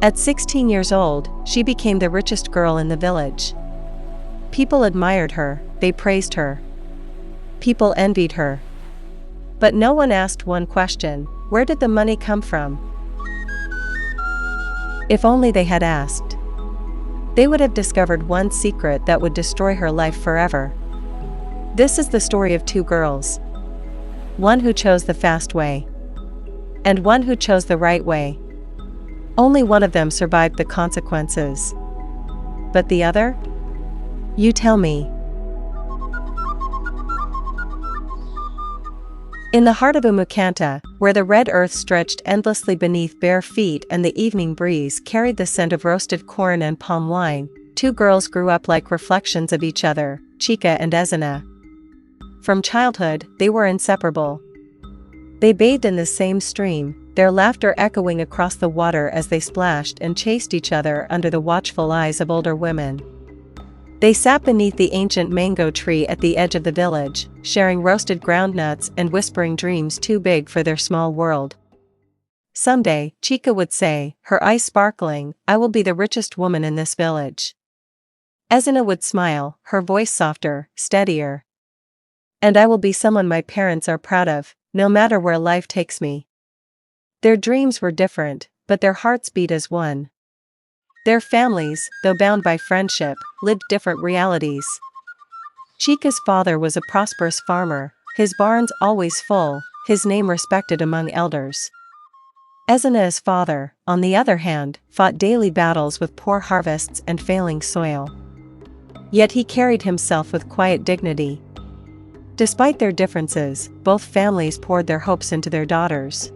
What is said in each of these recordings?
At 16 years old, she became the richest girl in the village. People admired her, they praised her. People envied her. But no one asked one question: where did the money come from? If only they had asked. They would have discovered one secret that would destroy her life forever. This is the story of two girls. One who chose the fast way. And one who chose the right way. Only one of them survived the consequences. But the other? You tell me. In the heart of Umukanta, where the red earth stretched endlessly beneath bare feet and the evening breeze carried the scent of roasted corn and palm wine, two girls grew up like reflections of each other, Chika and Ezinne. From childhood, they were inseparable. They bathed in the same stream, their laughter echoing across the water as they splashed and chased each other under the watchful eyes of older women. They sat beneath the ancient mango tree at the edge of the village, sharing roasted groundnuts and whispering dreams too big for their small world. Someday, Chika would say, her eyes sparkling, I will be the richest woman in this village. Ezinne would smile, her voice softer, steadier. And I will be someone my parents are proud of, no matter where life takes me. Their dreams were different, but their hearts beat as one. Their families, though bound by friendship, lived different realities. Chika's father was a prosperous farmer, his barns always full, his name respected among elders. Ezinne's father, on the other hand, fought daily battles with poor harvests and failing soil. Yet he carried himself with quiet dignity. Despite their differences, both families poured their hopes into their daughters.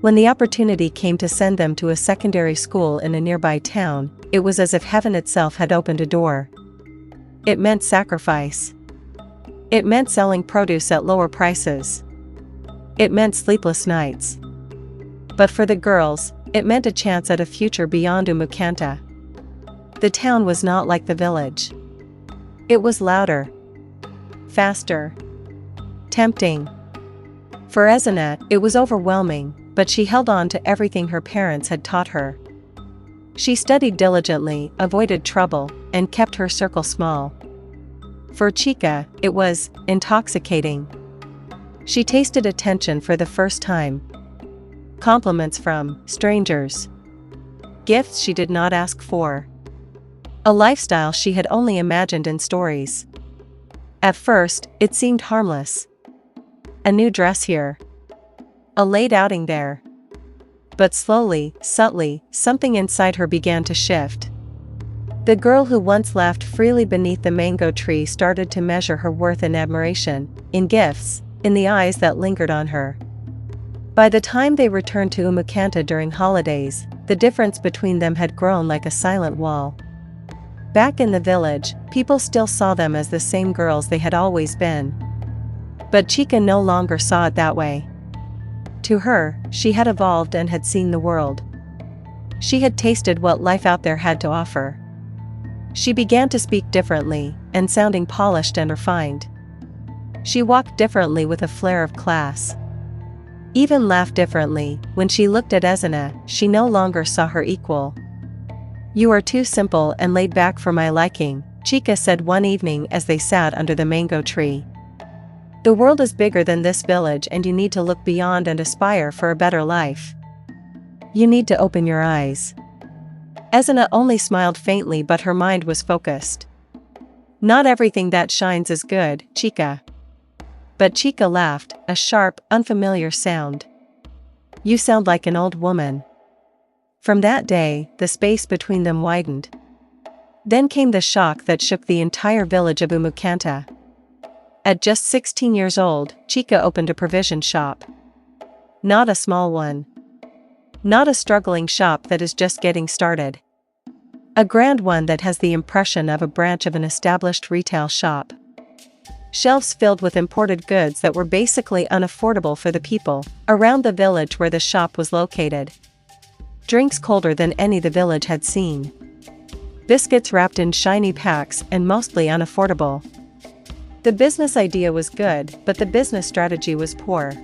When the opportunity came to send them to a secondary school in a nearby town, it was as if heaven itself had opened a door. It meant sacrifice. It meant selling produce at lower prices. It meant sleepless nights. But for the girls, it meant a chance at a future beyond Umukanta. The town was not like the village. It was louder. Faster. Tempting. For Ezinne, it was overwhelming, but she held on to everything her parents had taught her. She studied diligently, avoided trouble, and kept her circle small. For Chika, it was intoxicating. She tasted attention for the first time. Compliments from strangers. Gifts she did not ask for. A lifestyle she had only imagined in stories. At first, it seemed harmless. A new dress here. A late outing there. But slowly, subtly, something inside her began to shift. The girl who once laughed freely beneath the mango tree started to measure her worth in admiration, in gifts, in the eyes that lingered on her. By the time they returned to Umukanta during holidays, the difference between them had grown like a silent wall. Back in the village, people still saw them as the same girls they had always been. But Chika no longer saw it that way. To her, she had evolved and had seen the world. She had tasted what life out there had to offer. She began to speak differently, and sounding polished and refined. She walked differently with a flair of class. Even laughed differently. When she looked at Ezinne, she no longer saw her equal. You are too simple and laid back for my liking, Chika said one evening as they sat under the mango tree. The world is bigger than this village and you need to look beyond and aspire for a better life. You need to open your eyes. Ezinne only smiled faintly, but her mind was focused. Not everything that shines is good, Chika. But Chika laughed, a sharp, unfamiliar sound. You sound like an old woman. From that day, the space between them widened. Then came the shock that shook the entire village of Umukanta. At just 16 years old, Chika opened a provision shop. Not a small one. Not a struggling shop that is just getting started. A grand one that has the impression of a branch of an established retail shop. Shelves filled with imported goods that were basically unaffordable for the people around the village where the shop was located. Drinks colder than any the village had seen. Biscuits wrapped in shiny packs and mostly unaffordable. The business idea was good, but the business strategy was poor.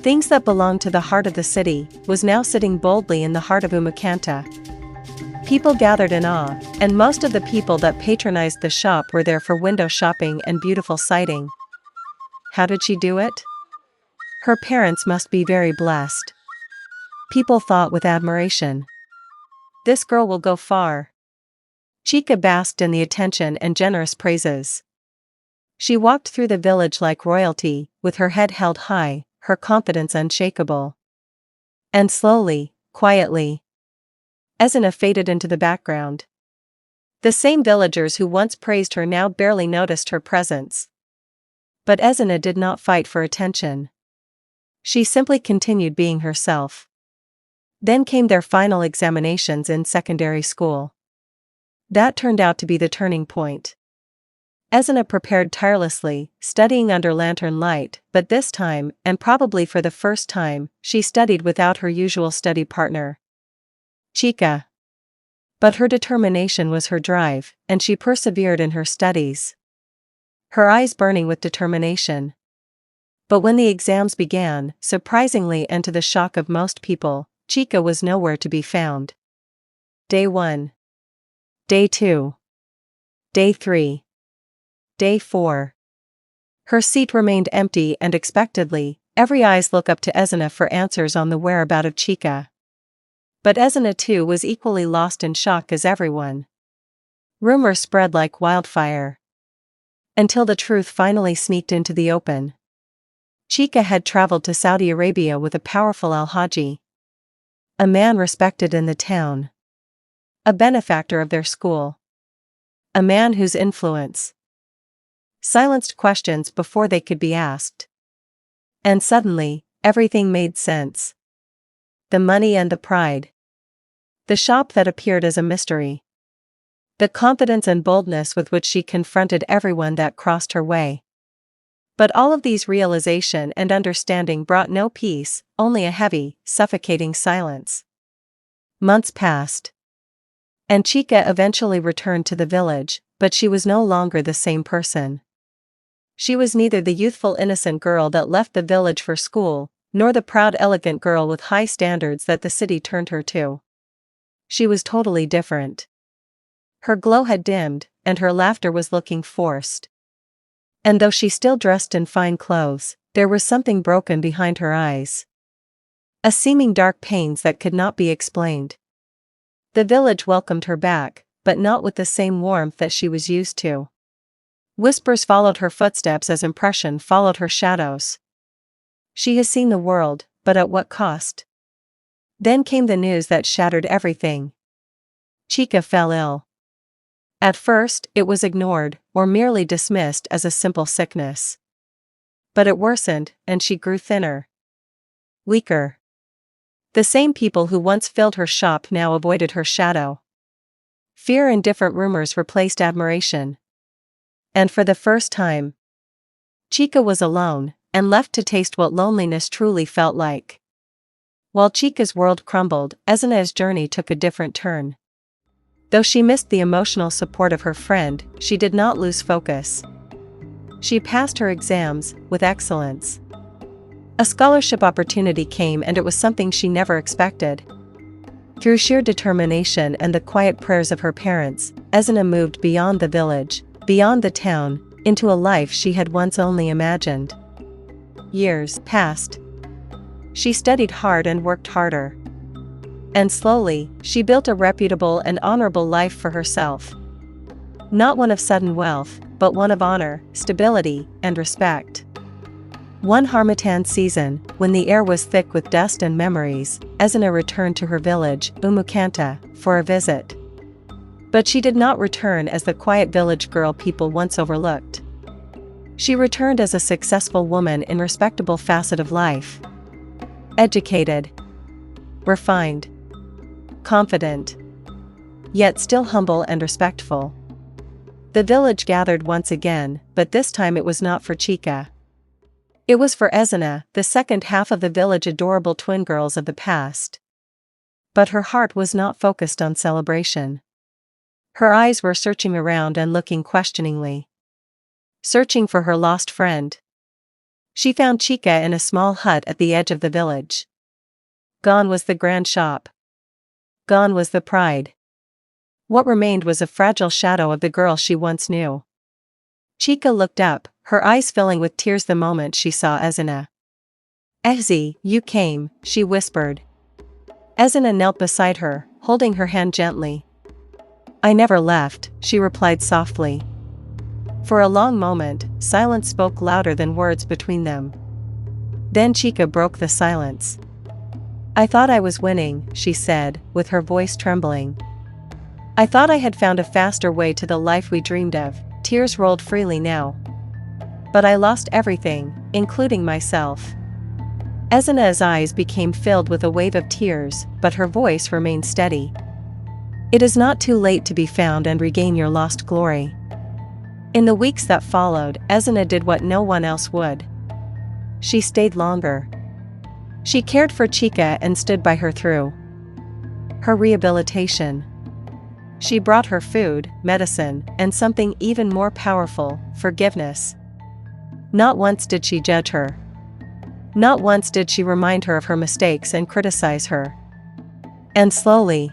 Things that belonged to the heart of the city was now sitting boldly in the heart of Umukanta. People gathered in awe, and most of the people that patronized the shop were there for window shopping and beautiful sighting. How did she do it? Her parents must be very blessed. People thought with admiration. This girl will go far. Chika basked in the attention and generous praises. She walked through the village like royalty, with her head held high, her confidence unshakable. And slowly, quietly, Ezinne faded into the background. The same villagers who once praised her now barely noticed her presence. But Ezinne did not fight for attention. She simply continued being herself. Then came their final examinations in secondary school. That turned out to be the turning point. Ezinne prepared tirelessly, studying under lantern light, but this time, and probably for the first time, she studied without her usual study partner, Chika. But her determination was her drive, and she persevered in her studies, her eyes burning with determination. But when the exams began, surprisingly and to the shock of most people, Chika was nowhere to be found. Day 1. Day 2. Day 3. Day 4. Her seat remained empty and expectedly, every eyes looked up to Ezinne for answers on the whereabouts of Chika. But Ezinne too was equally lost in shock as everyone. Rumors spread like wildfire. Until the truth finally sneaked into the open. Chika had traveled to Saudi Arabia with a powerful Alhaji, a man respected in the town, a benefactor of their school, a man whose influence silenced questions before they could be asked. And suddenly, everything made sense. The money and the pride. The shop that appeared as a mystery. The confidence and boldness with which she confronted everyone that crossed her way. But all of these realization and understanding brought no peace, only a heavy, suffocating silence. Months passed. And Chika eventually returned to the village, but she was no longer the same person. She was neither the youthful innocent girl that left the village for school, nor the proud elegant girl with high standards that the city turned her to. She was totally different. Her glow had dimmed, and her laughter was looking forced. And though she still dressed in fine clothes, there was something broken behind her eyes. A seeming dark pains that could not be explained. The village welcomed her back, but not with the same warmth that she was used to. Whispers followed her footsteps as impression followed her shadows. She has seen the world, but at what cost? Then came the news that shattered everything. Chika fell ill. At first, it was ignored, or merely dismissed as a simple sickness. But it worsened, and she grew thinner. Weaker. The same people who once filled her shop now avoided her shadow. Fear and different rumors replaced admiration. And for the first time, Chika was alone, and left to taste what loneliness truly felt like. While Chika's world crumbled, Ezinne's journey took a different turn. Though she missed the emotional support of her friend, she did not lose focus. She passed her exams with excellence. A scholarship opportunity came, and it was something she never expected. Through sheer determination and the quiet prayers of her parents, Ezinne moved beyond the village, beyond the town, into a life she had once only imagined. Years passed. She studied hard and worked harder. And slowly, she built a reputable and honorable life for herself. Not one of sudden wealth, but one of honor, stability, and respect. One Harmattan season, when the air was thick with dust and memories, Ezinne returned to her village, Umukanta, for a visit. But she did not return as the quiet village girl people once overlooked. She returned as a successful woman in a respectable facet of life. Educated. Refined. Confident. Yet still humble and respectful. The village gathered once again, but this time it was not for Chika. It was for Ezinne, the second half of the village adorable twin girls of the past. But her heart was not focused on celebration. Her eyes were searching around and looking questioningly. Searching for her lost friend. She found Chika in a small hut at the edge of the village. Gone was the grand shop. Gone was the pride. What remained was a fragile shadow of the girl she once knew. Chika looked up, her eyes filling with tears the moment she saw Ezinne. "Ezi, you came," she whispered. Ezinne knelt beside her, holding her hand gently. "I never left," she replied softly. For a long moment, silence spoke louder than words between them. Then Chika broke the silence. "I thought I was winning," she said, with her voice trembling. "I thought I had found a faster way to the life we dreamed of." Tears rolled freely now. "But I lost everything, including myself." Ezinne's eyes became filled with a wave of tears, but her voice remained steady. "It is not too late to be found and regain your lost glory." In the weeks that followed, Ezinne did what no one else would. She stayed longer. She cared for Chika and stood by her through her rehabilitation. She brought her food, medicine, and something even more powerful, forgiveness. Not once did she judge her. Not once did she remind her of her mistakes and criticize her. And slowly,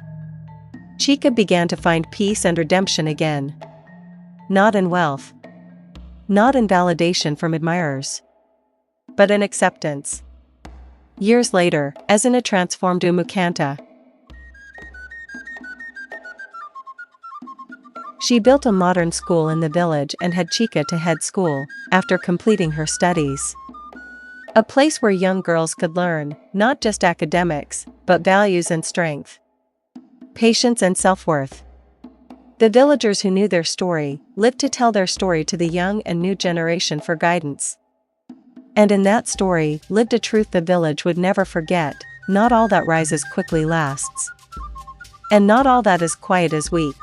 Chika began to find peace and redemption again. Not in wealth. Not in validation from admirers. But in acceptance. Years later, Ezinne transformed Umukanta. She built a modern school in the village and had Chika to head school, after completing her studies. A place where young girls could learn, not just academics, but values and strength. Patience and self-worth. The villagers who knew their story, lived to tell their story to the young and new generation for guidance. And in that story, lived a truth the village would never forget: not all that rises quickly lasts. And not all that is quiet is weak.